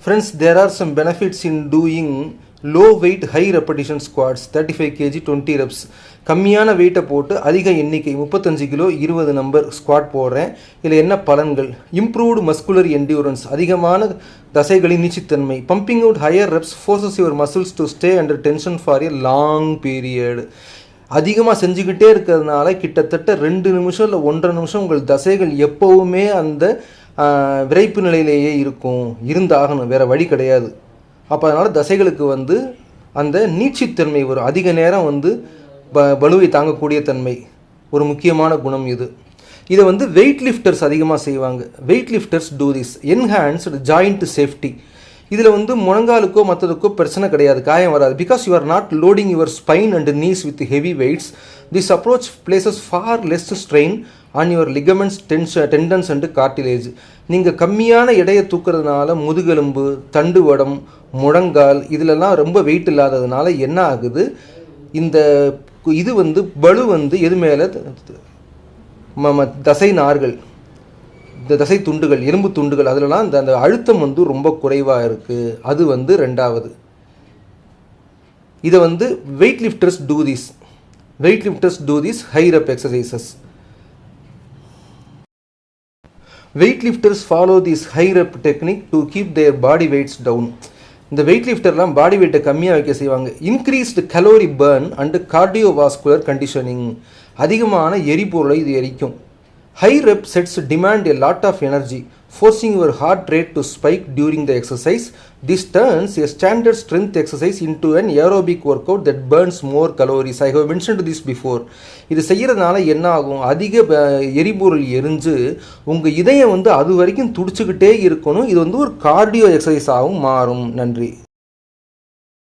Friends, there are some benefits in doing low weight high repetition squats 35 kg 20 reps. கம்மியான வெயிட்டை போட்டு அதிக எண்ணிக்கை 35 கிலோ 20 நம்பர் ஸ்குவாட் போடுறேன். இதில் என்ன பலன்கள்? இம்ப்ரூவ்டு மஸ்குலர் என்டியூரன்ஸ், அதிகமான தசைகளின் நீச்சித்தன்மை. Pumping out higher reps forces your muscles to stay under tension for a long period. அதிகமாக செஞ்சுக்கிட்டே இருக்கிறதுனால கிட்டத்தட்ட 2 நிமிஷம் இல்லை 1.5 நிமிஷம் உங்கள் தசைகள் எப்போவுமே அந்த விரைப்பு நிலையிலேயே இருந்தாகணும், வேறு வழி கிடையாது. அப்போ அதனால் தசைகளுக்கு அந்த நீட்சித்தன்மை வரும். அதிக நேரம் பலுவை தாங்கக்கூடிய தன்மை ஒரு முக்கியமான குணம் இது. இதை வெயிட் லிஃப்டர்ஸ் அதிகமாக செய்வாங்க. Weight lifters do this. Enhanced joint safety. இதில் முழங்காலுக்கோ மற்றதுக்கோ பிரச்சனை கிடையாது, காயம் வராது. Because you are not loading your spine and knees with heavy weights. This approach places far less strain on your ligaments, tendons and cartilage. நீங்கள் கம்மியான எடையை தூக்குறதுனால முதுகெலும்பு, தண்டுவடம், முழங்கால் இதிலெல்லாம் ரொம்ப வெயிட் இல்லாததுனால என்ன ஆகுது, இந்த இது பலு எது மேலே தசை நார்கள், இந்த தசை துண்டுகள், எலும்பு துண்டுகள், அதிலலாம் அந்த அழுத்தம் ரொம்ப குறைவாக இருக்குது. அது ரெண்டாவது. இதை weight lifters do this. Weight lifters do this high rep exercises. Weightlifters follow this high rep technique to keep their body weights down. இந்த வெயிட் லிஃப்டர்லாம் பாடி வெயிட்டை கம்மியாக வைக்க செய்வாங்க. Increased calorie burn and cardiovascular conditioning. அதிகமான எரிபொருளை இது எரிக்கும். High rep sets demand a lot of energy, forcing your heart rate to spike during the exercise. This turns a standard strength exercise into an aerobic workout that burns more calories. I have mentioned this before. இது செய்கிறதுனால என்ன ஆகும், அதிக எரிபொருள் எரிஞ்சு உங்கள் இதயம் அது வரைக்கும் துடிச்சுக்கிட்டே இருக்கணும். இது ஒரு கார்டியோ எக்ஸசைஸாகவும் மாறும். நன்றி.